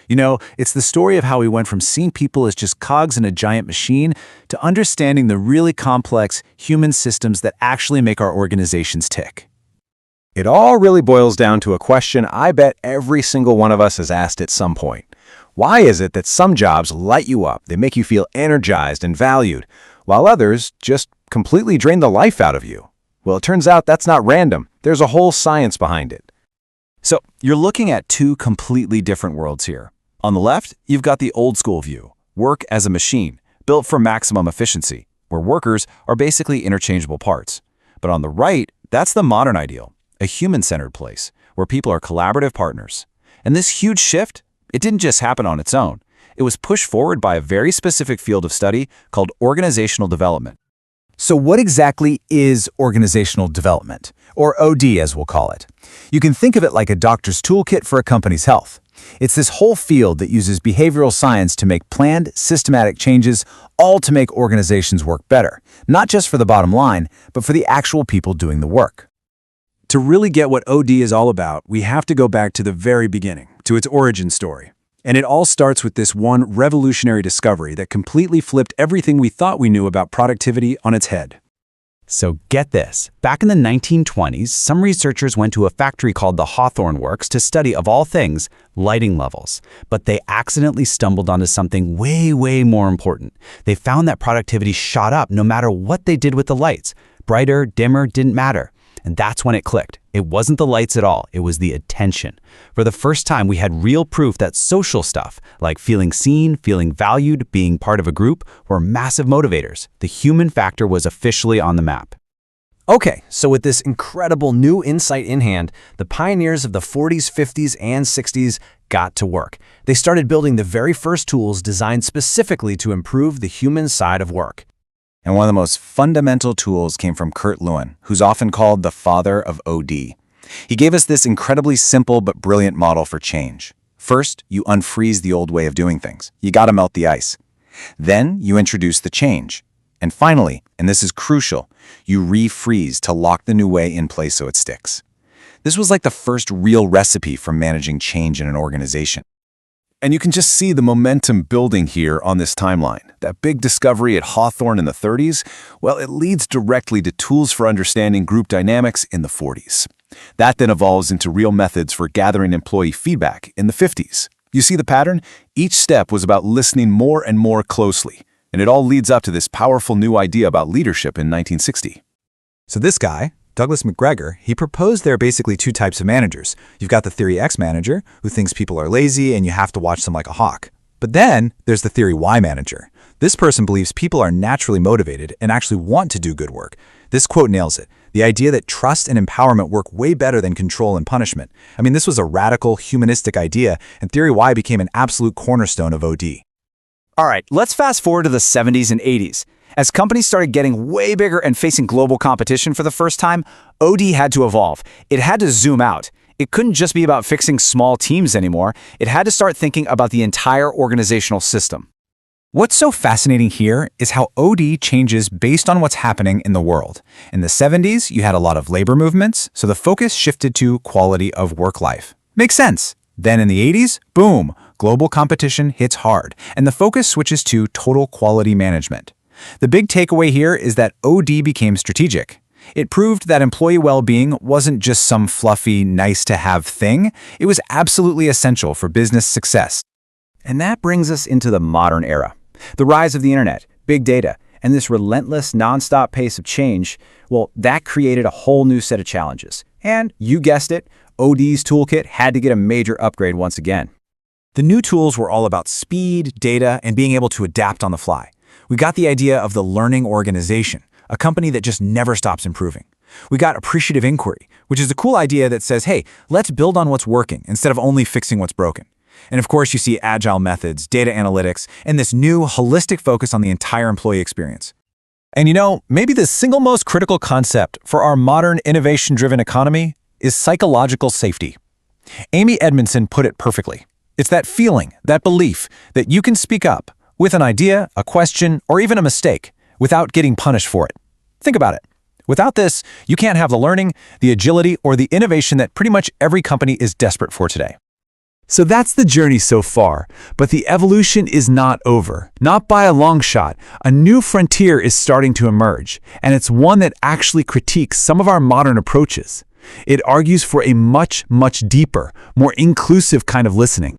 It's the story of how we went from seeing people as just cogs in a giant machine to understanding the really complex human systems that actually make our organizations tick. It all really boils down to a question I bet every single one of us has asked at some point. Why is it that some jobs light you up, they make you feel energized and valued, while others just completely drain the life out of you? Well, it turns out that's not random. There's a whole science behind it. So, you're looking at two completely different worlds here. On the left, you've got the old school view, work as a machine, built for maximum efficiency, where workers are basically interchangeable parts. But on the right, that's the modern ideal, a human-centered place, where people are collaborative partners. And this huge shift, it didn't just happen on its own. It was pushed forward by a very specific field of study called organizational development. So what exactly is organizational development, or OD as we'll call it? You can think of it like a doctor's toolkit for a company's health. It's this whole field that uses behavioral science to make planned, systematic changes, all to make organizations work better, not just for the bottom line, but for the actual people doing the work. To really get what OD is all about, we have to go back to the very beginning, to its origin story. And it all starts with this one revolutionary discovery that completely flipped everything we thought we knew about productivity on its head. So get this, back in the 1920s, some researchers went to a factory called the Hawthorne Works to study, of all things, lighting levels. But they accidentally stumbled onto something way more important. They found that productivity shot up no matter what they did with the lights. Brighter, dimmer, didn't matter. And that's when it clicked. It wasn't the lights at all, it was the attention. For the first time, we had real proof that social stuff, like feeling seen, feeling valued, being part of a group, were massive motivators. The human factor was officially on the map. Okay, so with this incredible new insight in hand, the pioneers of the 40s, 50s, and 60s got to work. They started building the very first tools designed specifically to improve the human side of work. And one of the most fundamental tools came from Kurt Lewin, who's often called the father of OD. He gave us this incredibly simple but brilliant model for change. First, you unfreeze the old way of doing things. You gotta melt the ice. Then, you introduce the change. And finally, and this is crucial, you refreeze to lock the new way in place so it sticks. This was like the first real recipe for managing change in an organization. And you can just see the momentum building here on this timeline. That big discovery at Hawthorne in the 30s, well, it leads directly to tools for understanding group dynamics in the 40s. That then evolves into real methods for gathering employee feedback in the 50s. You see the pattern? Each step was about listening more and more closely, and it all leads up to this powerful new idea about leadership in 1960. So this guy, Douglas McGregor, he proposed there are basically two types of managers. You've got the Theory X manager, who thinks people are lazy and you have to watch them like a hawk. But then there's the Theory Y manager. This person believes people are naturally motivated and actually want to do good work. This quote nails it. The idea that trust and empowerment work way better than control and punishment. I mean, this was a radical, humanistic idea, and Theory Y became an absolute cornerstone of OD. All right, let's fast forward to the 70s and 80s. As companies started getting way bigger and facing global competition for the first time, OD had to evolve. It had to zoom out. It couldn't just be about fixing small teams anymore. It had to start thinking about the entire organizational system. What's so fascinating here is how OD changes based on what's happening in the world. In the 70s, you had a lot of labor movements, so the focus shifted to quality of work life. Makes sense. Then in the 80s, boom, global competition hits hard, and the focus switches to total quality management. The big takeaway here is that OD became strategic. It proved that employee well-being wasn't just some fluffy, nice-to-have thing. It was absolutely essential for business success. And that brings us into the modern era. The rise of the internet, big data, and this relentless, nonstop pace of change, well, that created a whole new set of challenges. And you guessed it, OD's toolkit had to get a major upgrade once again. The new tools were all about speed, data, and being able to adapt on the fly. We got the idea of the learning organization, a company that just never stops improving. We got appreciative inquiry, which is a cool idea that says, hey, let's build on what's working instead of only fixing what's broken. And of course, you see agile methods, data analytics, and this new holistic focus on the entire employee experience. And maybe the single most critical concept for our modern innovation-driven economy is psychological safety. Amy Edmondson put it perfectly. It's that feeling, that belief, that you can speak up with an idea, a question, or even a mistake without getting punished for it. Think about it. Without this, you can't have the learning, the agility, or the innovation that pretty much every company is desperate for today. So that's the journey so far, but the evolution is not over. Not by a long shot. A new frontier is starting to emerge, and it's one that actually critiques some of our modern approaches. It argues for a much, much deeper, more inclusive kind of listening.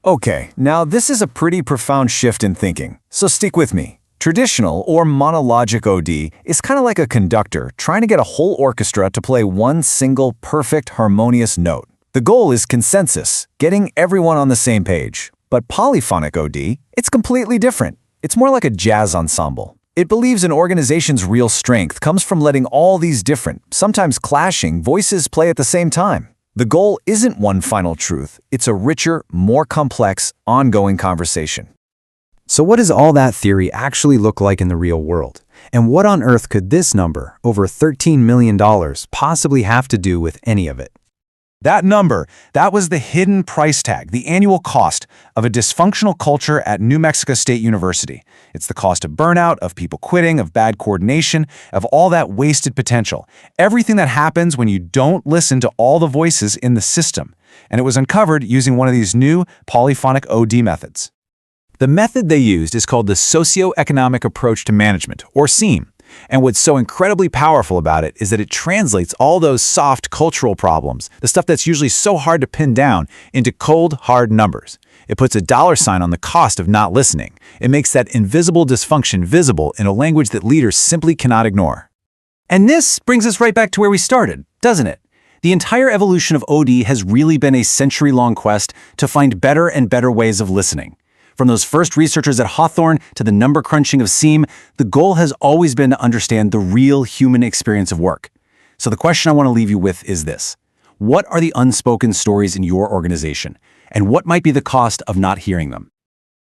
Okay, now this is a pretty profound shift in thinking, so stick with me. Traditional or monologic OD is kind of like a conductor trying to get a whole orchestra to play one single, perfect, harmonious note. The goal is consensus, getting everyone on the same page. But polyphonic OD, it's completely different. It's more like a jazz ensemble. It believes an organization's real strength comes from letting all these different, sometimes clashing, voices play at the same time. The goal isn't one final truth. It's a richer, more complex, ongoing conversation. So what does all that theory actually look like in the real world? And what on earth could this number, over $13 million, possibly have to do with any of it? That number, that was the hidden price tag, the annual cost of a dysfunctional culture at New Mexico State University. It's the cost of burnout, of people quitting, of bad coordination, of all that wasted potential. Everything that happens when you don't listen to all the voices in the system. And it was uncovered using one of these new polyphonic OD methods. The method they used is called the Socioeconomic Approach to Management, or SEAM. And what's so incredibly powerful about it is that it translates all those soft cultural problems, the stuff that's usually so hard to pin down, into cold, hard numbers. It puts a dollar sign on the cost of not listening. It makes that invisible dysfunction visible in a language that leaders simply cannot ignore. And this brings us right back to where we started, doesn't it? The entire evolution of OD has really been a century-long quest to find better and better ways of listening. From those first researchers at Hawthorne to the number crunching of SEAM, the goal has always been to understand the real human experience of work. So the question I want to leave you with is this. What are the unspoken stories in your organization? And what might be the cost of not hearing them?